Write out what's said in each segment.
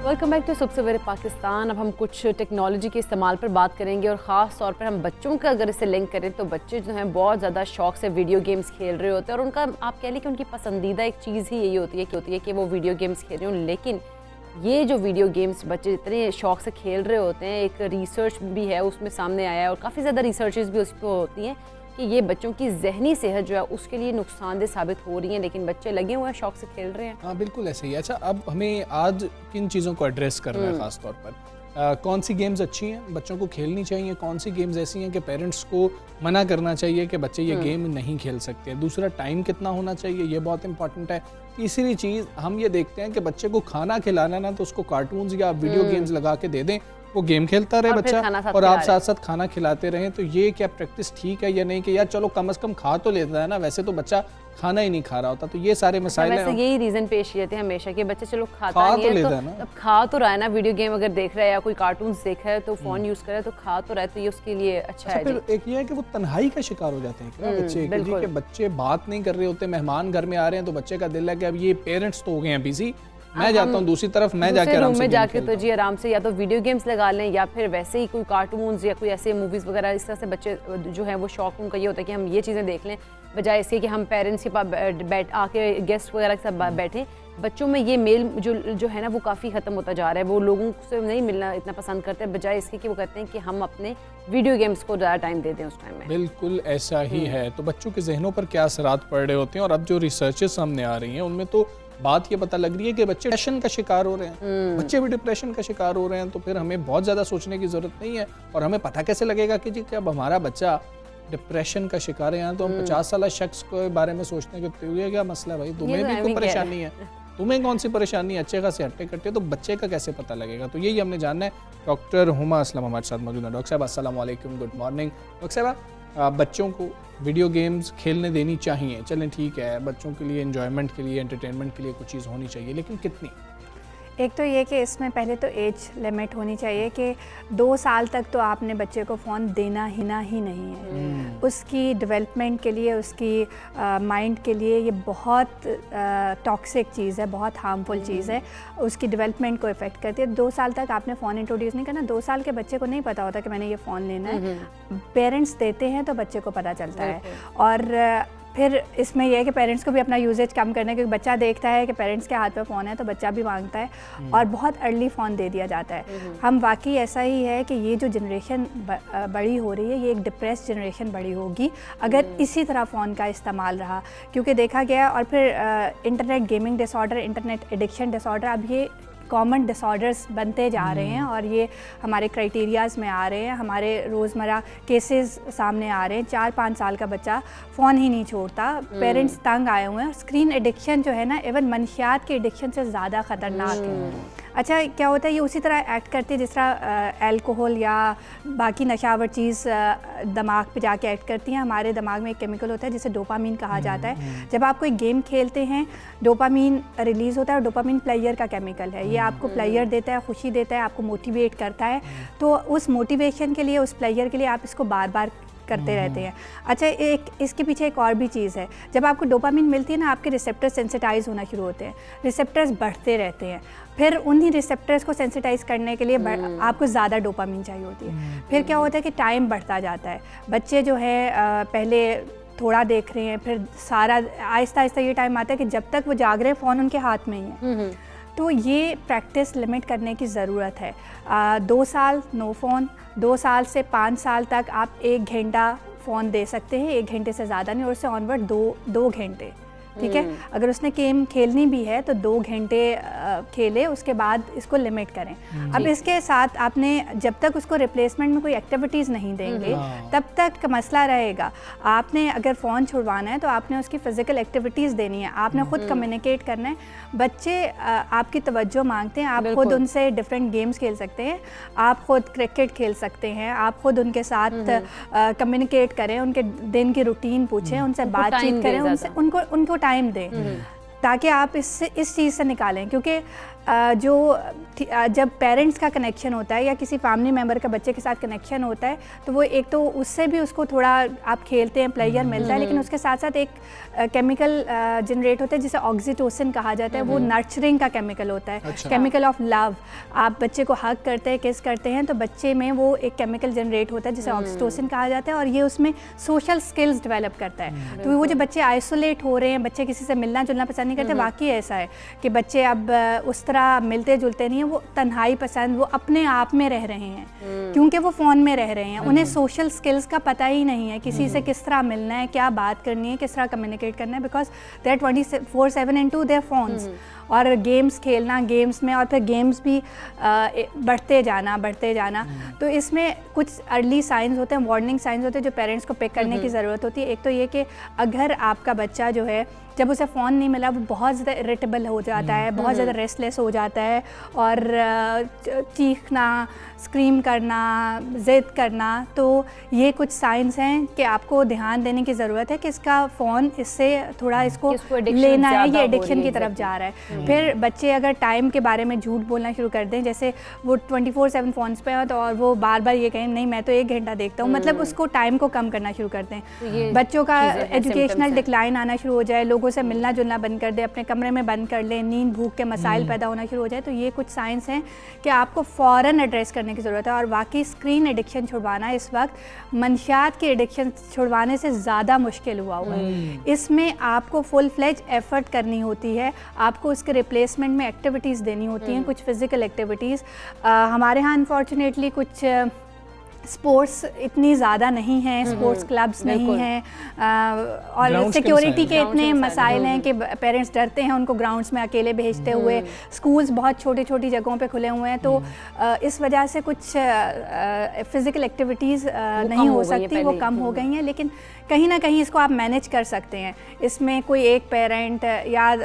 Welcome back to सुबह सवेरे पाकिस्तान। अब हम कुछ टेक्नोलॉजी के इस्तेमाल पर बात करेंगे और ख़ास तौर पर हम बच्चों का अगर इसे लिंक करें तो बच्चे जो हैं बहुत ज़्यादा शौक से वीडियो गेम्स खेल रहे होते हैं और उनका आप कह लें कि उनकी पसंदीदा एक चीज़ ही यही होती है कि वो वीडियो गेम्स खेल रहे हों। लेकिन ये जो वीडियो गेम्स बच्चे इतने शौक से खेल रहे होते हैं, एक रिसर्च भी है उसमें सामने आया है और काफ़ी ज़्यादा रिसर्चेस भी उस पर होती हैं कि ये बच्चों की जहनी सेहत जो है उसके लिए नुकसानदेह साबित हो रही है, लेकिन बच्चे लगे हुए हैं शौक से खेल रहे हैं। हाँ बिल्कुल ऐसे ही। अच्छा, अब हमें आज किन चीज़ों को एड्रेस करना है ख़ास तौर पर? कौन सी गेम्स अच्छी हैं, बच्चों को खेलनी चाहिए, कौन सी गेम्स ऐसी हैं कि पेरेंट्स को मना करना चाहिए कि बच्चे ये गेम नहीं खेल सकते। दूसरा, टाइम कितना होना चाहिए, ये बहुत इंपॉर्टेंट है। तीसरी चीज़, हम ये देखते हैं कि बच्चे को खाना खिलाना ना तो उसको कार्टून्स या वीडियो गेम्स लगा के दे दें, वो गेम खेलता रहे बच्चा और आप साथ साथ खाना खिलाते रहें। तो ये क्या प्रैक्टिस ठीक है या नहीं कि यार चलो कम से कम खा तो लेता है ना, वैसे तो बच्चा खाना ही नहीं खा रहा होता। तो ये सारे मसाइल हैं। यही रीजन पेश किए थे हमेशा कि बच्चे चलो खाता नहीं है तो अब खा तो रहा है ना, वीडियो गेम अगर देख रहा है या कोई कार्टून्स देख रहा है तो फोन यूज कर रहा है तो खा तो रहा है, तो ये उसके लिए अच्छा है। फिर एक ये है कि वो तन्हाई का शिकार हो जाते हैं बच्चे कि बच्चे बात नहीं कर रहे होते, मेहमान घर में आ रहे हैं तो बच्चे का दिल है कि अब ये पेरेंट्स तो हो गए हैं बिजी, मैं जाता हूँ दूसरी तरफ, मैं जाके आराम से जाके तो जी आराम से या तो वीडियो गेम्स लगा लें या फिर वैसे ही कोई कार्टून्स या कोई ऐसे मूवीज़ वगैरह। इस तरह से बच्चे जो है वो शौक उनका ये होता है कि हम ये चीज़ें देख लें, बजाय इसके कि हम पेरेंट्स के पास बैठ आके गेस्ट वगैरह के साथ बैठें। बच्चों में ये मेल जो है ना वो काफ़ी ख़त्म होता जा रहा है, वो लोगों से नहीं मिलना इतना पसंद करते हैं, बजाय इसके कि वो कहते हैं कि हम अपने वीडियो गेम्स को ज़्यादा टाइम दे दें उस टाइम में। बिल्कुल ऐसा ही है। तो बच्चों के जहनों पर क्या असरात पड़ रहे होते हैं और अब जो रिसर्चेस सामने आ रही हैं उनमें तो बात ये पता लग रही है कि बच्चे डिप्रेशन का शिकार हो रहे हैं। बच्चे भी डिप्रेशन का शिकार हो रहे हैं। तो फिर हमें बहुत ज़्यादा सोचने की ज़रूरत नहीं है। और हमें पता कैसे लगेगा कि जी अब हमारा बच्चा डिप्रेशन का शिकार है? यहाँ तो हम 50 साल शख्स के बारे में सोचते हैं कि तुझे क्या मसला है भाई, तुम्हें भी कोई परेशानी है, तुम्हें कौन सी परेशानी है, अच्छे खासे हट्टे कट्टे, तो बच्चे का कैसे पता लगेगा? तो यही हमने जानना है। डॉक्टर हुमा असलम हमारे साथ मौजूद है। डॉक्टर साहब अस्सलाम वालेकुम, गुड मॉर्निंग। डॉक्टर साहब, बच्चों को वीडियो गेम्स खेलने देनी चाहिए, चलें ठीक है, बच्चों के लिए एंजॉयमेंट के लिए एंटरटेनमेंट के लिए कुछ चीज़ होनी चाहिए, लेकिन कितनी? एक तो ये कि इसमें पहले तो एज लिमिट होनी चाहिए कि 2 साल तक तो आपने बच्चे को फ़ोन देना ही नहीं है। उसकी डेवलपमेंट के लिए, उसकी माइंड के लिए ये बहुत टॉक्सिक चीज़ है, बहुत हार्मफुल चीज़ है, उसकी डेवलपमेंट को इफ़ेक्ट करती है। 2 साल तक आपने फ़ोन इंट्रोड्यूस नहीं करना। 2 साल के बच्चे को नहीं पता होता कि मैंने ये फ़ोन लेना है, पेरेंट्स देते हैं तो बच्चे को पता चलता है। और फिर इसमें यह है कि पेरेंट्स को भी अपना यूजेज कम करना है, क्योंकि बच्चा देखता है कि पेरेंट्स के हाथ में फ़ोन है तो बच्चा भी मांगता है और बहुत अर्ली फ़ोन दे दिया जाता है। हम वाकई ऐसा ही है कि ये जो जनरेशन बड़ी हो रही है ये एक डिप्रेस जनरेशन बड़ी होगी अगर इसी तरह फ़ोन का इस्तेमाल रहा, क्योंकि देखा गया। और फिर internet gaming disorder, internet addiction disorder, अब ये कॉमन डिसऑर्डर्स बनते जा रहे हैं और ये हमारे क्राइटेरियाज़ में आ रहे हैं, हमारे रोज़मर्रा केसेस सामने आ रहे हैं। 4-5 साल का बच्चा फ़ोन ही नहीं छोड़ता, पेरेंट्स तंग आए हुए हैं। स्क्रीन एडिक्शन जो है ना, इवन मनशियात के एडिक्शन से ज़्यादा ख़तरनाक है। अच्छा, क्या होता है, ये उसी तरह एक्ट करती है जिस तरह अल्कोहल या बाकी नशावर चीज़ दिमाग पे जाके एक्ट करती हैं। हमारे दिमाग में एक केमिकल होता है जिसे डोपामीन कहा जाता है। जब आप कोई गेम खेलते हैं डोपामीन रिलीज़ होता है और डोपामीन प्लेयर का केमिकल है। ये आपको प्लेयर देता है, खुशी देता है, आपको मोटिवेट करता है। तो उस मोटिवेशन के लिए, उस प्लेयर के लिए आप इसको बार बार करते रहते हैं। अच्छा, एक इसके पीछे एक और भी चीज़ है। जब आपको डोपामीन मिलती है ना, आपके रिसेप्टर्स सेंसिटाइज होना शुरू होते हैं, रिसेप्टर्स बढ़ते रहते हैं। फिर उन्हीं रिसेप्टर्स को सेंसिटाइज करने के लिए आपको ज़्यादा डोपामीन चाहिए होती है। फिर क्या होता है कि टाइम बढ़ता जाता है। बच्चे जो है पहले थोड़ा देख रहे हैं, फिर सारा आहिस्ता आहिस्ता ये टाइम आता है कि जब तक वो जाग रहे हैं फ़ोन उनके हाथ में ही है। तो ये प्रैक्टिस लिमिट करने की ज़रूरत है। 2 साल नो फ़ोन, 2 साल से 5 साल तक आप 1 घंटा फ़ोन दे सकते हैं, 1 घंटे से ज़्यादा नहीं, और उससे ऑनवर्ड 2 घंटे, ठीक है। अगर उसने गेम खेलनी भी है तो 2 घंटे खेले, उसके बाद इसको लिमिट करें। अब इसके साथ आपने जब तक उसको रिप्लेसमेंट में कोई एक्टिविटीज़ नहीं देंगे तब तक मसला रहेगा। आपने अगर फ़ोन छुड़वाना है तो आपने उसकी फ़िज़िकल एक्टिविटीज़ देनी है, आपने ख़ुद कम्युनिकेट करना है। बच्चे आपकी तवज्जो मांगते हैं, आप ख़ुद उनसे डिफरेंट गेम्स खेल सकते हैं, आप ख़ुद क्रिकेट खेल सकते हैं, आप ख़ुद उनके साथ कम्युनिकेट करें, उनके दिन की रूटीन पूछें, उनसे बातचीत करें, उनको टाइम दें ताकि आप इस चीज़ से निकालें। क्योंकि जब पेरेंट्स का कनेक्शन होता है या किसी फैमिली मेम्बर का बच्चे के साथ कनेक्शन होता है तो वो एक तो उससे भी उसको थोड़ा आप खेलते हैं, प्लेजर मिलता है, लेकिन उसके साथ साथ एक केमिकल जनरेट होता है जिसे ऑक्सीटोसिन कहा जाता है। वो नर्चरिंग का केमिकल होता है, केमिकल ऑफ लव। आप बच्चे को हग करते हैं, किस करते हैं तो बच्चे में वो एक केमिकल जनरेट होता है जिसे ऑक्सीटोसिन कहा जाता है, और ये उसमें सोशल स्किल्स डेवलप करता है। तो वो जो बच्चे आइसोलेट हो रहे हैं, बच्चे किसी से मिलना जुलना पसंद नहीं करते, वाकई ऐसा है कि बच्चे अब उस तरह मिलते जुलते नहीं हैं, वो तन्हाई पसंद, वो अपने आप में रह रहे हैं क्योंकि वो फ़ोन में रह रहे हैं। उन्हें सोशल स्किल्स का पता ही नहीं है, किसी से किस तरह मिलना है, क्या बात करनी है, किस तरह कम्युनिकेट करना है, because they are 24/7 into their phones. और गेम्स खेलना, गेम्स में और फिर गेम्स भी बढ़ते जाना। तो इसमें कुछ अर्ली साइंस होते हैं, वार्निंग साइंस होते हैं जो पेरेंट्स को पिक करने की ज़रूरत होती है। एक तो ये कि अगर आपका बच्चा जो है जब उसे फ़ोन नहीं मिला वो बहुत ज़्यादा इरिटेबल हो जाता है, बहुत ज़्यादा रेस्टलेस हो जाता है और चीखना, स्क्रीम करना, ज़िद करना, तो ये कुछ साइंस हैं कि आपको ध्यान देने की ज़रूरत है कि इसका फ़ोन इससे थोड़ा इसको लेना है, ये एडिक्शन की तरफ जा रहा है। फिर बच्चे अगर टाइम के बारे में झूठ बोलना शुरू कर दें, जैसे वो 24/7 फ़ोन्स पे हो तो और वो बार बार ये कहें नहीं मैं तो 1 घंटा देखता हूँ, मतलब उसको टाइम को कम करना शुरू कर दें। बच्चों का एजुकेशनल डिक्लाइन आना शुरू हो जाए, लोगों से मिलना जुलना बंद कर दे, अपने कमरे में बंद कर ले, नींद भूख के मसाइल पैदा होना शुरू हो जाए, तो ये कुछ साइंस हैं कि आपको फ़ौरन एड्रेस करने की ज़रूरत है। और वाकई स्क्रीन एडिक्शन छुड़वाना इस वक्त मंशियात की एडिक्शन छुड़वाने से ज़्यादा मुश्किल हुआ है। इसमें आपको फुल फ्लेज एफर्ट करनी होती है, आपको उसके रिप्लेसमेंट में एक्टिविटीज़ देनी होती हैं, कुछ फिज़िकल एक्टिविटीज़। हमारे यहाँ अनफॉर्चुनेटली कुछ स्पोर्ट्स इतनी ज़्यादा नहीं हैं, स्पोर्ट्स क्लब्स नहीं हैं, और सिक्योरिटी के इतने मसाइल हैं कि पेरेंट्स डरते हैं उनको ग्राउंड्स में अकेले भेजते हुए। स्कूल्स बहुत छोटी छोटी जगहों पे खुले हुए हैं, तो इस वजह से कुछ फ़िज़िकल एक्टिविटीज़ नहीं हो सकती, वो कम हो गई हैं। लेकिन कहीं ना कहीं इसको आप मैनेज कर सकते हैं। इसमें कोई एक पेरेंट या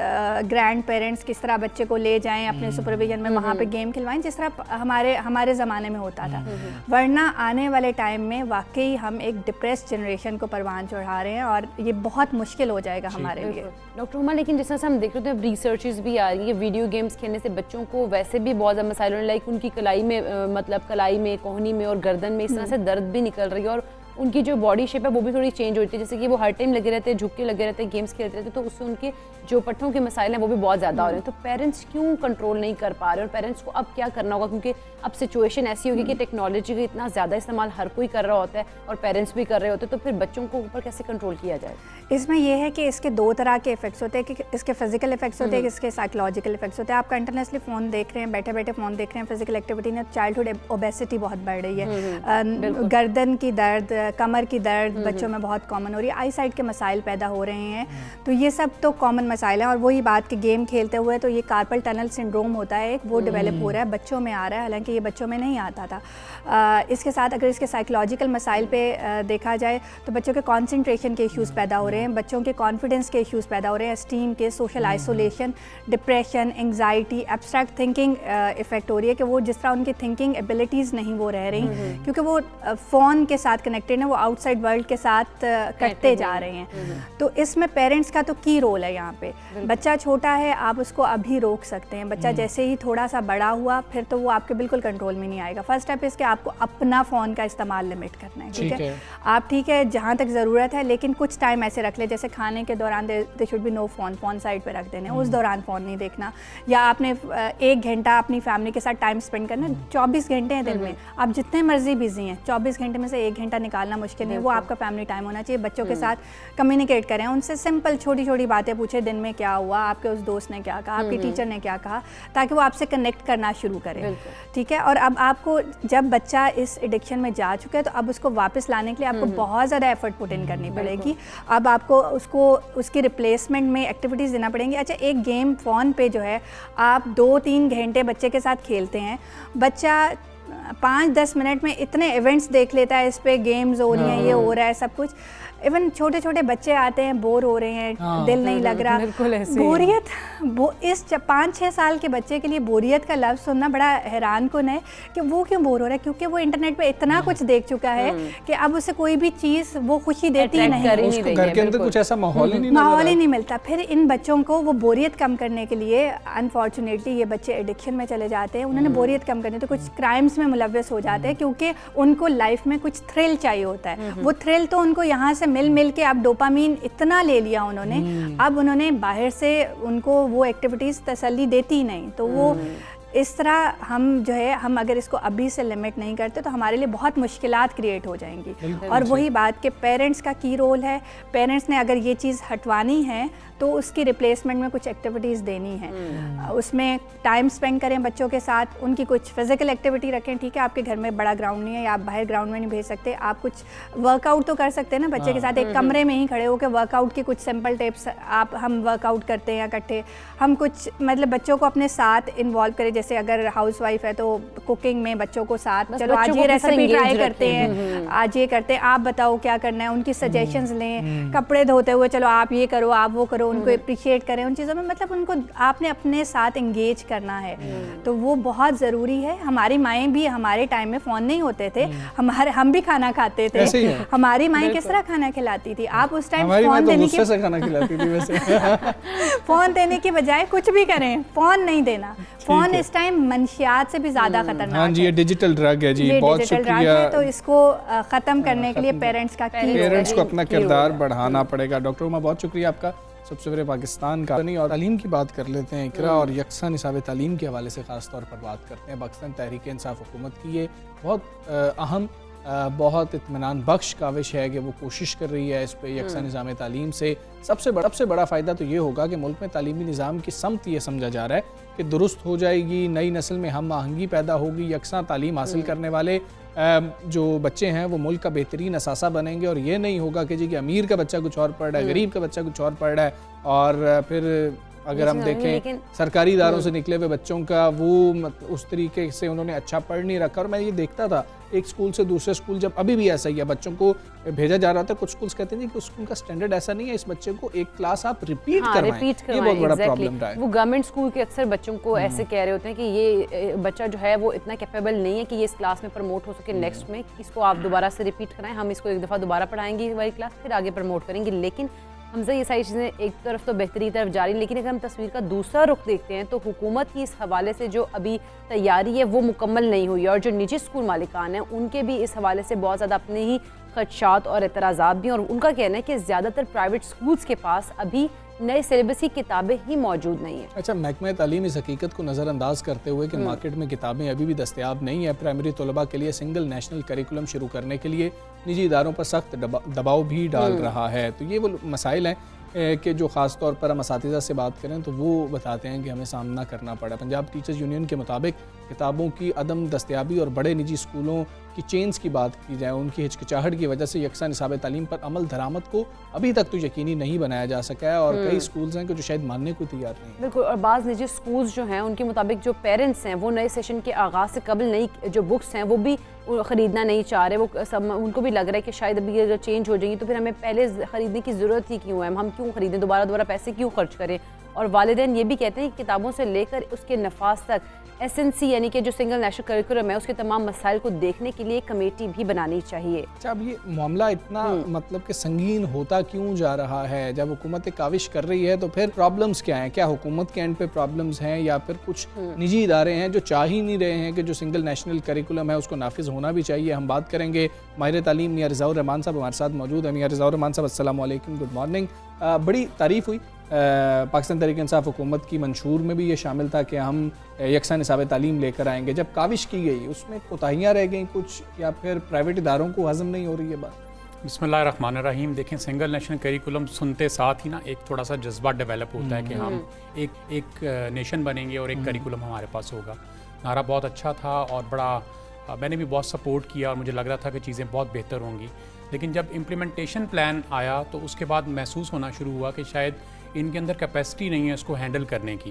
ग्रैंड पेरेंट्स किस तरह बच्चे को ले जाएं अपने सुपरविजन में, वहाँ पे गेम खिलवाएं जिस तरह हमारे ज़माने में होता था। वरना आने वाले टाइम में वाकई हम एक डिप्रेस्ड जनरेशन को परवान चढ़ा रहे हैं और ये बहुत मुश्किल हो जाएगा हमारे लिए। डॉक्टर हुमा, लेकिन जिस तरह से हम देख रहे थे रिसर्चेस भी आ रही है, वीडियो गेम्स खेलने से बच्चों को वैसे भी बहुत ज़्यादा मसाइल होने, लाइक उनकी कलाई में मतलब कलाई में, कोहनी में और गर्दन में इस तरह से दर्द भी निकल रही है, और उनकी जो बॉडी शेप है वो भी थोड़ी चेंज होती है, जैसे कि वो हर टाइम लगे रहते हैं, झुक के लगे रहते हैं, गेम्स खेलते रहते हैं, तो उससे उनके जो पट्टों के मसाइल हैं वो भी बहुत ज़्यादा हो रहे हैं। तो पेरेंट्स क्यों कंट्रोल नहीं कर पा रहे, और पेरेंट्स को अब क्या करना होगा, क्योंकि अब सिचुएशन ऐसी होगी कि टेक्नोलॉजी का इतना ज़्यादा इस्तेमाल हर कोई कर रहा होता है और पेरेंट्स भी कर रहे होते हैं, तो फिर बच्चों को ऊपर कैसे कंट्रोल किया जाए? इसमें यह है कि इसके 2 तरह के इफेक्ट्स होते हैं, कि इसके फिजिकल इफेक्ट्स होते हैं, इसके साइकोलॉजिकल इफेक्ट्स होते हैं। आप कंटिन्यूसली फ़ोन देख रहे हैं, बैठे बैठे फ़ोन देख रहे हैं, फिजिकल एक्टिविटी में चाइल्डहुड ओबेसिटी बहुत बढ़ रही है, गर्दन की दर्द, कमर की दर्द बच्चों में बहुत कॉमन हो रही है, आई साइट के मसाइल पैदा हो रहे हैं। तो ये सब तो कॉमन मसाइल हैं। और वही बात कि गेम खेलते हुए तो ये कार्पल टनल सिंड्रोम होता है, वो डेवलप हो रहा है, बच्चों में आ रहा है, हालांकि ये बच्चों में नहीं आता था। इसके साथ अगर इसके साइकोलॉजिकल मसाइल पे देखा जाए तो बच्चों के कॉन्सेंट्रेशन के इश्यूज़ पैदा हो रहे हैं, बच्चों के कॉन्फिडेंस के इश्यूज़ पैदा हो रहे हैं, एस्टीम के, social isolation, depression, anxiety, abstract thinking effect हो रही है कि वो जिस तरह उनकी थिंकिंग एबिलिटीज़ नहीं वो रह रही, क्योंकि वो फ़ोन के साथ कनेक्टेड हैं, वो आउटसाइड वर्ल्ड के साथ कटते जा रहे हैं। तो इसमें पेरेंट्स का तो की रोल है यहाँ पे। बच्चा छोटा है, आप उसको अभी रोक सकते हैं, बच्चा जैसे ही थोड़ा सा बड़ा हुआ फिर तो वो आपके बिल्कुल कंट्रोल में नहीं आएगा। फर्स्ट स्टेप इसके आपको अपना फ़ोन का इस्तेमाल लिमिट करना है, ठीक है? आप ठीक है जहाँ तक ज़रूरत है, लेकिन कुछ टाइम ऐसे रख ले, जैसे खाने के दौरान they should be no phone side पे रख देने, उस दौरान फ़ोन नहीं देखना। या आपने 1 घंटा अपनी फैमिली के साथ टाइम स्पेंड करना, 24 घंटे हैं दिन में, आप जितने मर्जी बिजी हैं, 24 घंटे में से 1 घंटा निकालना मुश्किल है, वो आपका फैमिली टाइम होना चाहिए। बच्चों के साथ कम्युनिकेट करें, उनसे सिंपल छोटी छोटी बातें पूछें, दिन में क्या हुआ, आपके उस दोस्त ने क्या कहा, आपकी टीचर ने क्या कहा, ताकि वो आपसे कनेक्ट करना शुरू करे, ठीक है? और अब आपको जब बच्चा इस एडिक्शन में जा चुका है तो अब उसको वापस लाने के लिए आपको बहुत ज़्यादा एफर्ट पुट इन करनी पड़ेगी। अब आपको उसको उसकी रिप्लेसमेंट में एक्टिविटीज़ देना पड़ेंगी। अच्छा, एक गेम फ़ोन पे जो है आप 2-3 घंटे बच्चे के साथ खेलते हैं, बच्चा 5-10 मिनट में इतने इवेंट्स देख लेता है, इस पे गेम्स हो रही हैं, ये हो रहा है सब कुछ। इवन छोटे छोटे बच्चे आते हैं, बोर हो रहे हैं, हाँ। दिल नहीं लग रहा, बिल्कुल ऐसे ही है। बोरियत, इस 5-6 साल के बच्चे के लिए बोरियत का लफ्ज़ सुनना बड़ा हैरान कुन है कि वो क्यों बोर हो रहा है, क्योंकि वो इंटरनेट पे इतना कुछ देख चुका है कि अब उसे कोई भी चीज़ वो खुशी देती ही Attract कर ही नहीं, नहीं उसको रही घर है, के अंदर बिल्कुल। कुछ ऐसा माहौल ही नहीं नजर माहौल आ ही नहीं मिलता। फिर इन बच्चों को वो बोरियत कम करने के लिए अनफॉर्चुनेटली ये बच्चे एडिक्शन में चले जाते हैं। उन्होंने बोरियत कम करनी तो कुछ क्राइम्स में मुलव्वस हो जाते हैं, क्योंकि उनको लाइफ में कुछ थ्रिल चाहिए होता है। वो थ्रिल तो उनको यहाँ से मिल के अब डोपामीन इतना ले लिया उन्होंने, अब उन्होंने बाहर से उनको वो एक्टिविटीज़ तसल्ली देती ही नहीं। तो वो इस तरह हम जो है, हम अगर इसको अभी से लिमिट नहीं करते तो हमारे लिए बहुत मुश्किलात क्रिएट हो जाएंगी। और वही बात कि पेरेंट्स का की रोल है। पेरेंट्स ने अगर ये चीज़ हटवानी है तो उसकी रिप्लेसमेंट में कुछ एक्टिविटीज़ देनी है, उसमें टाइम स्पेंड करें बच्चों के साथ, उनकी कुछ फिजिकल एक्टिविटी रखें। ठीक है, आपके घर में बड़ा ग्राउंड नहीं है या आप बाहर ग्राउंड में नहीं भेज सकते, आप कुछ वर्कआउट तो कर सकते हैं ना बच्चे के साथ, एक कमरे में ही खड़े होकर वर्कआउट की कुछ सिंपल टिप्स हम वर्कआउट करते हैं इकट्ठे। हम कुछ मतलब बच्चों को अपने साथ इन्वॉल्व करें, जैसे अगर हाउसवाइफ है तो कुकिंग में बच्चों को साथ, बस चलो बच्चों आज को ये अपने साथ रेसिपी engage ट्राई रखें। करते हैं, आज ये करते हैं, आप बताओ क्या करना है, उनकी सजेशंस लें। कपड़े धोते हुए चलो आप ये करो, आप वो करो, उनको अप्रिशिएट करें उन चीज़ों में, मतलब उनको आपने अपने साथ एंगेज करना है। तो वो बहुत ज़रूरी है। हमारी माएँ भी, हमारे टाइम में फ़ोन नहीं होते थे, हम भी खाना खाते थे, ऐसे ही है। हमारी माएँ किस तरह खाना खिलाती थी। आप उस टाइम हमारी माँ फ़ोन तो देने गुस्से से खाना खिलाती थी वैसे। फ़ोन देने की बजाय कुछ भी करें, फ़ोन नहीं देना। फ़ोन इस टाइम मनशियात से भी ज़्यादा खतरनाक हाँ जी, ये है। डिजिटल ड्रग है जी, ये बहुत डिजिटल ड्रग शुक्रिया। है, तो इसको ख़त्म करने के लिए पेरेंट्स का की पेरेंट्स को अपना की रोल किरदार है। बढ़ाना पड़ेगा। डॉक्टर उमा, बहुत शुक्रिया आपका। सबसे पहले पाकिस्तान का और तालीम की बात कर लेते हैं। इकरा और यकसा निसाब तालीम के हवाले से ख़ास तौर पर बात करते हैं। पाकिस्तान तहरीक इंसाफ हुकूमत की ये बहुत अहम, बहुत इत्मीनान बख्श काविश है कि वो कोशिश कर रही है इस पर यकसा निज़ाम तालीम से। सबसे बड़ा फ़ायदा तो ये होगा कि मुल्क में तालीमी निज़ाम की समत ये समझा जा रहा है कि दुरुस्त हो जाएगी, नई नस्ल में हम आहंगी पैदा होगी, यकसा तालीम हासिल करने वाले जो बच्चे हैं वो मुल्क का बेहतरीन असासा बनेंगे। और ये नहीं होगा कि जी कि अमीर का बच्चा कुछ और पढ़ रहा है, गरीब का बच्चा कुछ और पढ़ रहा है, और फिर अगर हम देखें सरकारी इदारों से निकले हुए बच्चों का वो उस तरीके से उन्होंने अच्छा पढ़ नहीं रखा। और मैं ये देखता था एक स्कूल से दूसरे स्कूल, जब अभी भी ऐसा ही है, बच्चों को भेजा जा रहा था, कुछ स्कूल्स कहते हैं कि उस स्कूल का स्टैंडर्ड ऐसा नहीं है, इस बच्चे को एक क्लास आप रिपीट करवाएं। ये बहुत बड़ा प्रॉब्लम रहा है। वो गवर्नमेंट स्कूल के अक्सर बच्चों को ऐसे कह रहे होते हैं कि ये बच्चा जो है वो इतना कैपेबल नहीं है कि ये इस क्लास में प्रमोट हो सके नेक्स्ट में, इसको आप दोबारा से रिपीट कराएं, हम इसको एक दफ़ा दोबारा पढ़ाएंगे वही क्लास, फिर आगे प्रमोट करेंगे। लेकिन हमसे ये सारी चीज़ें एक तरफ तो बेहतरी तरफ जा रही, लेकिन अगर हम तस्वीर का दूसरा रुख देखते हैं तो हुकूमत की इस हवाले से जो अभी तैयारी है वो मुकम्मल नहीं हुई है। और जो निजी स्कूल मालिकान हैं उनके भी इस हवाले से बहुत ज़्यादा अपने ही खदशात और एतराज़ात भी हैं। और उनका कहना है कि ज़्यादातर प्राइवेट स्कूल्स के पास अभी नए सिलेबस की किताबें ही मौजूद नहीं है। अच्छा, महकमा तालीम इस हकीकत को नज़रअंदाज करते हुए कि मार्केट में किताबें अभी भी दस्तयाब नहीं है, प्राइमरी तलबा के लिए सिंगल नेशनल करिकुलम शुरू करने के लिए निजी इदारों पर सख्त दबाव भी डाल रहा है। तो ये वो मसाइल हैं कि जो ख़ास तौर पर हम असातिज़ा से बात करें तो वो बताते हैं कि हमें सामना करना पड़ा। पंजाब टीचर्स यूनियन के मुताबिक किताबों की अदम दस्तयाबी और बड़े निजी स्कूलों की चेंज की बात की जाए, उनकी हिचकिचाहट की वजह से यकसा निसाब तालीम पर अमल दरामद को अभी तक तो यकीनी नहीं बनाया जा सका है। और कई स्कूल्स हैं कि जो शायद मानने को तैयार नहीं है। बिल्कुल, और बाज़ निजी स्कूल्स जो हैं उनके मुताबिक जो पेरेंट्स हैं वो नए सेशन के आगाज़ से कबल नई जो बुक्स हैं वो भी ख़रीदना नहीं चाह रहे। वो सब उनको भी लग रहा है कि शायद अभी अगर चेंज हो जाएंगी तो फिर हमें पहले ख़रीदने की ज़रूरत ही क्यों है, हम क्यों ख़रीदें, दोबारा पैसे क्यों खर्च करें। और वालिदैन ये भी कहते हैं कि किताबों से लेकर उसके नफाज तक SNC यानी कि जो सिंगल नेशनल करिकुलम है उसके तमाम मसाइल को देखने के लिए कमेटी भी बनानी चाहिए। अच्छा, अब ये मामला इतना मतलब कि संगीन होता क्यों जा रहा है? जब हुकूमत काविश कर रही है तो फिर प्रॉब्लम्स क्या हैं? क्या हुकूमत के एंड पे प्रॉब्लम्स हैं या फिर कुछ निजी इदारे हैं जो चाह ही नहीं रहे हैं कि जो सिंगल नेशनल करिकुलम है उसको नाफिज होना भी चाहिए? हम बात करेंगे माहिर तालीम मियां रिज़ाउर रहमान साहब हमारे साथ मौजूद हैं। मियां रिज़ाउर रहमान साहब, अस्सलाम वालेकुम, गुड मॉर्निंग। बड़ी तारीफ़ हुई पाकिस्तान तहरीक इंसाफ हुकूमत की मंशूर में भी ये शामिल था कि हम यकसा निसाब तालीम लेकर आएंगे। जब काविश की गई उसमें कोताहियाँ रह गई कुछ, या फिर प्राइवेट इदारों को हज़म नहीं हो रही है बात? बिस्मिल्लाहिर्रहमानिर्रहीम। देखें, सिंगल नेशनल करिकुलम सुनते साथ ही ना एक थोड़ा सा जज्बा डेवलप होता है कि हम एक नेशन बनेंगे और एक करिकुलम हमारे पास होगा। नारा बहुत अच्छा था और बड़ा मैंने भी बहुत सपोर्ट किया और मुझे लग रहा था कि चीज़ें बहुत बेहतर होंगी। लेकिन जब इम्प्लीमेंटेशन प्लान आया तो उसके बाद महसूस होना शुरू हुआ कि शायद इनके अंदर कैपेसिटी नहीं है इसको हैंडल करने की।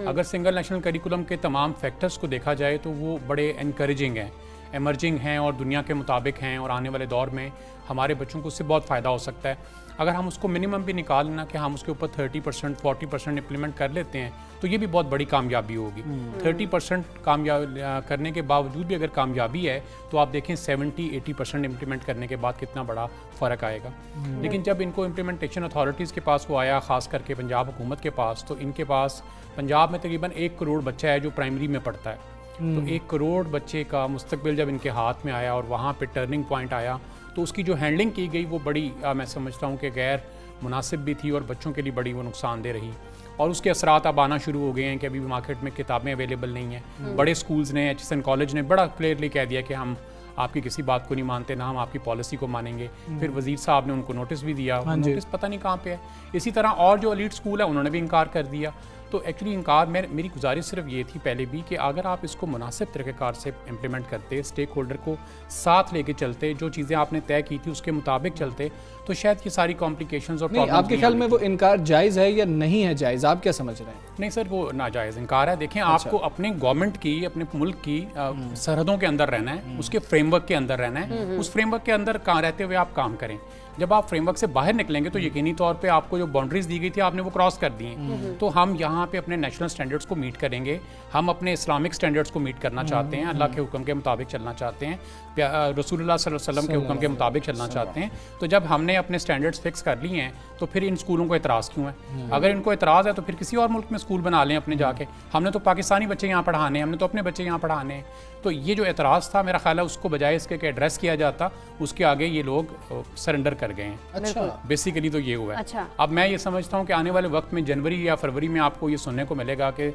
अगर सिंगल नेशनल करिकुलम के तमाम फैक्टर्स को देखा जाए तो वो बड़े इनकरेजिंग हैं। एमर्जिंग हैं और दुनिया के मुताबिक हैं और आने वाले दौर में हमारे बच्चों को उससे बहुत फ़ायदा हो सकता है। अगर हम उसको मिनिमम भी निकाल लेना कि हम उसके ऊपर 30% 40% इम्प्लीमेंट कर लेते हैं तो ये भी बहुत बड़ी कामयाबी होगी। 30% कामयाब करने के बावजूद भी अगर कामयाबी है तो आप देखें 70-80% इम्प्लीमेंट करने के बाद कितना बड़ा फ़र्क आएगा। लेकिन जब इनको इम्प्लीमेंटेशन अथॉरिटीज़ के पास वो आया, ख़ास करके पंजाब हुकूमत के पास, तो इनके पास पंजाब में तकरीबन 1 करोड़ बच्चा है जो प्राइमरी में पढ़ता है। तो 1 करोड़ बच्चे का मुस्तकबिल जब इनके हाथ में आया और वहाँ पे टर्निंग पॉइंट आया तो उसकी जो हैंडलिंग की गई वो बड़ी मैं समझता हूँ कि गैर मुनासिब भी थी और बच्चों के लिए बड़ी वो नुकसानदेह रही। और उसके असरात अब आना शुरू हो गए हैं कि अभी मार्केट में किताबें अवेलेबल नहीं हैं। बड़े स्कूल्स ने, HSN कॉलेज ने बड़ा क्लियरली कह दिया कि हम आपकी किसी बात को नहीं मानते, ना हम आपकी पॉलिसी को मानेंगे। फिर वज़ीर साहब ने उनको नोटिस भी दिया, नोटिस पता नहीं कहाँ पे है। इसी तरह और जो एलीट स्कूल है उन्होंने भी इनकार कर दिया। तो एक्चुअली इनकार मेरी गुजारिश सिर्फ ये थी पहले भी कि अगर आप इसको मुनासिब तरीक़ेकार से इम्प्लीमेंट करते, स्टेक होल्डर को साथ लेके चलते, जो चीज़ें आपने तय की थी उसके मुताबिक चलते, तो शायद ये सारी कॉम्प्लिकेशंस और प्रॉब्लम्स आपके ख्याल में वो इनकार जायज़ है या नहीं है जायज़, आप क्या समझ रहे हैं? नहीं सर, वो नाजायज़ इनकार है। देखें, आपको अपने गवर्नमेंट की, अपने मुल्क की सरहदों के अंदर रहना है, उसके फ्रेमवर्क के अंदर रहना है। उस फ्रेमवर्क के अंदर कहाँ रहते हुए आप काम करें। जब आप फ्रेमवर्क से बाहर निकलेंगे तो यकीनी तौर पे आपको जो बाउंड्रीज दी गई थी आपने वो क्रॉस कर दी हैं। तो हम यहाँ पे अपने नेशनल स्टैंडर्ड्स को मीट करेंगे, हम अपने इस्लामिक स्टैंडर्ड्स को मीट करना चाहते हैं, अल्लाह के हुक्म के मुताबिक चलना चाहते हैं, रसूलुल्लाह सल्लल्लाहु अलैहि वसल्लम के हुक्म के मुताबिक चलना चाहते हैं। तो जब हमने अपने स्टैंडर्ड्स फिक्स कर लिए हैं तो फिर इन स्कूलों को एतराज़ क्यों है? अगर इनको एतराज़ है तो फिर किसी और मुल्क में स्कूल बना लें अपने जाके। हमने तो पाकिस्तानी बच्चे यहाँ पढ़ाने हैं, हमने तो अपने बच्चे यहाँ पढ़ाने हैं। तो ये जो एतराज़ था, मेरा ख्याल है उसको बजाय इसके कि एड्रेस किया जाता, उसके आगे ये लोग सरेंडर कर गए हैं। अच्छा, बेसिकली तो ये हुआ है। अच्छा। अब मैं ये समझता हूँ कि आने वाले वक्त में जनवरी या फरवरी में आपको ये सुनने को मिलेगा कि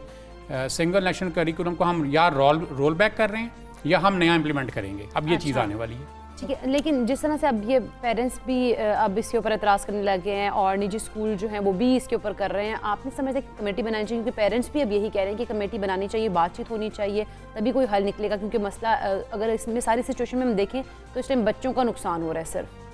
सिंगल नेशनल करिकुलम को हम या रोल बैक कर रहे हैं या हम नया इम्प्लीमेंट करेंगे। अब ये चीज़ आने वाली है। ठीक है, लेकिन जिस तरह से अब ये पेरेंट्स भी अब इसके ऊपर एतराज़ करने लगे हैं और निजी स्कूल जो हैं वो भी इसके ऊपर कर रहे हैं, आप नहीं समझते कि कमेटी बनानी चाहिए? क्योंकि पेरेंट्स भी अब यही कह रहे हैं कि कमेटी बनानी चाहिए, बातचीत होनी चाहिए, तभी कोई हल निकलेगा। क्योंकि मसला अगर इसमें सारी सिचुएशन में हम देखें तो इस टाइम बच्चों का नुकसान हो रहा है सिर्फ।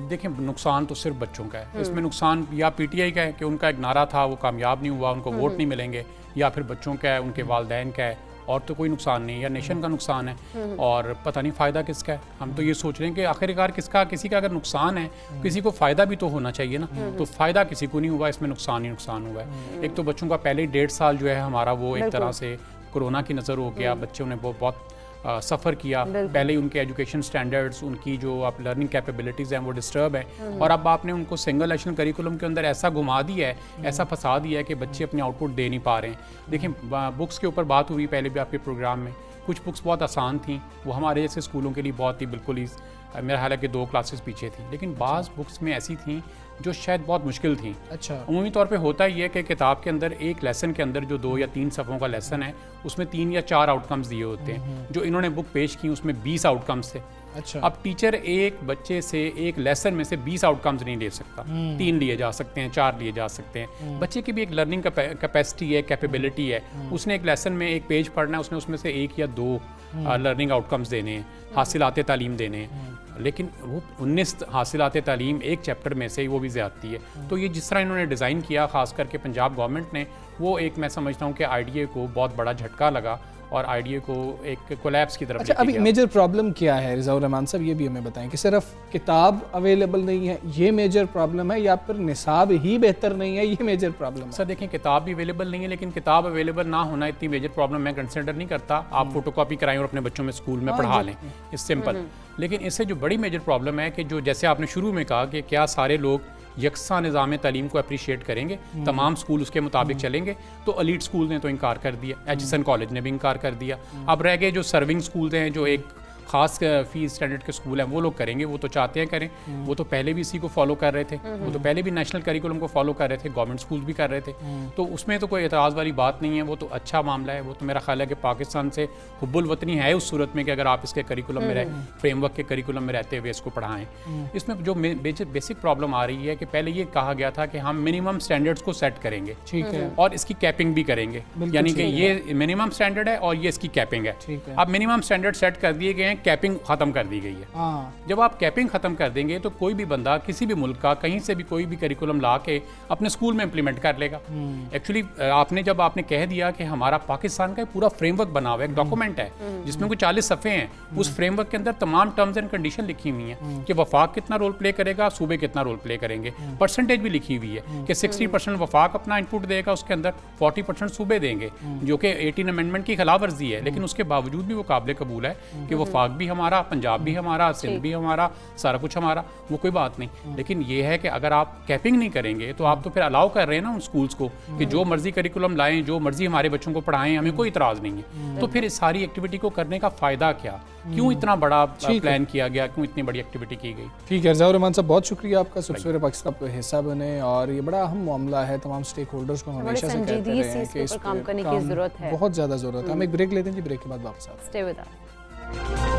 देखें, नुकसान तो सिर्फ बच्चों का है। इसमें नुकसान या PTI का है कि उनका एक नारा था वो कामयाब नहीं हुआ, उनको वोट नहीं मिलेंगे, या फिर बच्चों का है, उनके वालिदैन का है, और तो कोई नुकसान नहीं, या नेशन का नुकसान है। और पता नहीं फ़ायदा किसका है। हम तो ये सोच रहे हैं कि आखिरकार किसी का अगर नुकसान है, किसी को फ़ायदा भी तो होना चाहिए ना। तो फ़ायदा किसी को नहीं हुआ, इसमें नुकसान ही नुकसान हुआ है। एक तो बच्चों का पहले 1.5 साल जो है हमारा वो एक तरह से कोरोना की नज़र हो गया। बच्चों ने बहुत सफ़र किया। पहले उनके एजुकेशन स्टैंडर्ड्स, उनकी जो आप लर्निंग कैपेबिलिटीज़ हैं वो डिस्टर्ब है। और अब आपने उनको सिंगल नेशनल करिकुलम के अंदर ऐसा घुमा दिया है, ऐसा फंसा दिया है कि बच्चे अपने आउटपुट दे नहीं पा रहे हैं। देखें, बुक्स के ऊपर बात हुई पहले भी आपके प्रोग्राम में, कुछ बुक्स बहुत आसान थी, वो हमारे जैसे स्कूलों के लिए बहुत ही बिल्कुल ही मेरा ख्याल है कि 2 क्लासेस पीछे थी। लेकिन बाज़ बुक्स में ऐसी थी जो शायद बहुत मुश्किल थी। अच्छा, उमूमी तौर पे होता ही है कि किताब के अंदर एक लेसन के अंदर जो 2 या 3 सफ़ों का लेसन है उसमें 3 या 4 आउटकम्स दिए होते हैं। जो इन्होंने बुक पेश की उसमें 20 आउटकम्स थे। अच्छा, अब टीचर एक बच्चे से एक लेसन में से 20 आउटकम्स नहीं ले सकता। 3 लिए जा सकते हैं, 4 लिए जा सकते हैं। बच्चे की भी एक लर्निंग कैपेसिटी है, कैपेबिलिटी है। उसने एक लेसन में एक पेज पढ़ना है, उसने उसमें से 1 या 2 लर्निंग आउटकम्स देने हैं, हासिलाते तालीम देने हैं। लेकिन वो 19 हासिलाते तालीम एक चैप्टर में से ही वो भी ज़्यादती है। तो ये जिस तरह इन्होंने डिज़ाइन किया, ख़ास करके पंजाब गवर्नमेंट ने, वो एक मैं समझता हूँ कि IDA को बहुत बड़ा झटका लगा और IDA को एक कोलैप्स की तरफ। अच्छा, अभी मेजर प्रॉब्लम क्या है रिज़ाउर रहमान साहब, ये भी हमें बताएं कि सिर्फ किताब अवेलेबल नहीं है ये मेजर प्रॉब्लम है या फिर निसाब ही बेहतर नहीं है ये मेजर प्रॉब्लम है? सर देखें, किताब भी अवेलेबल नहीं है, लेकिन किताब अवेलेबल ना होना इतनी मेजर प्रॉब्लम मैं कंसिडर नहीं करता। आप फोटोकॉपी कराएं और अपने बच्चों में स्कूल में पढ़ा लें, इस सिंपल। लेकिन इससे जो बड़ी मेजर प्रॉब्लम है कि जो जैसे आपने शुरू में कहा कि क्या सारे लोग यकसा निज़ाम तालीम को अप्रिशिएट करेंगे, तमाम स्कूल उसके मुताबिक चलेंगे? तो एलीट स्कूल ने तो इनकार कर दिया, HSN कॉलेज ने भी इनकार कर दिया। अब रह गए जो सर्विंग स्कूल हैं, जो एक ख़ास फीस स्टैंडर्ड के स्कूल हैं, वो लोग करेंगे, वो तो चाहते हैं करें। वो तो पहले भी इसी को फॉलो कर रहे थे, वो तो पहले भी नेशनल करिकुलम को फॉलो कर रहे थे, गवर्नमेंट स्कूल भी कर रहे थे। तो उसमें तो कोई एतराज़ वाली बात नहीं है, वो तो अच्छा मामला है। वो तो मेरा ख्याल है कि पाकिस्तान से हुब्बुल वतनी है उस सूरत में कि अगर आप इसके करिकुलम में रहे, फ्रेमवर्क के करिकुलम में रहते हुए इसको पढ़ाएं। इसमें जो बेसिक प्रॉब्लम आ रही है कि पहले ये कहा गया था कि हम मिनिमम स्टैंडर्ड्स को सेट करेंगे, ठीक है, और इसकी कैपिंग भी करेंगे, यानी कि ये मिनिमम स्टैंडर्ड है और ये इसकी कैपिंग है। अब मिनिमम स्टैंडर्ड सेट कर दिए गए हैं हैं कैपिंग ख़त्म कर दी गई है। हाँ, जब आप कैपिंग ख़त्म कर देंगे तो कोई भी बंदा किसी भी मुल्क का कहीं से भी कोई भी करिकुलम ला के अपने स्कूल में इम्प्लीमेंट कर लेगा। एक्चुअली जब आपने कह दिया कि हमारा पाकिस्तान का एक पूरा फ्रेमवर्क बना हुआ है, एक डॉक्यूमेंट है जिसमें कुछ 40 सफ़े हैं, उस फ्रेमवर्क के अंदर तमाम टर्म्स एंड कंडीशन लिखी हुई हैं कि वफाक कितना रोल प्ले करेगा, सूबे कितना रोल प्ले करेंगे, परसेंटेज भी लिखी हुई है कि 60% वफाक अपना इनपुट देगा, उसके अंदर 40% सूबे देंगे, जो कि 18 अमेंडमेंट की खिलाफ वर्जी है, लेकिन उसके बावजूद भी वो काबिल कबूल है कि वफाक भी हमारा, पंजाब भी हमारा, सिंध भी हमारा, सारा कुछ हमारा, वो कोई बात नहीं। लेकिन ये है कि अगर आप कैपिंग नहीं करेंगे तो आप तो फिर अलाउ कर रहे हैं ना उन स्कूल्स को कि जो मर्जी करिकुलम लाएं, जो मर्जी हमारे बच्चों को पढ़ाएं, हमें कोई इतराज़ नहीं है। तो फिर इस सारी एक्टिविटी को करने का फ़ायदा क्या, क्यों इतना बड़ा प्लान किया गया, क्यों इतनी बड़ी एक्टिविटी की गई? ठीक है रज़ा रहमान साहब, बहुत शुक्रिया आपका सबसे पाकिस्तान का हिस्सा बने, और ये बड़ा अहम मामला है, तमाम स्टेक होल्डर्स को हमेशा से कहते रहे हैं कि इस पर काम करने की ज़रूरत है, बहुत ज़्यादा ज़रूरत है। हम एक ब्रेक लेते हैं जी, ब्रेक के बाद वापस आते हैं। Stay with us.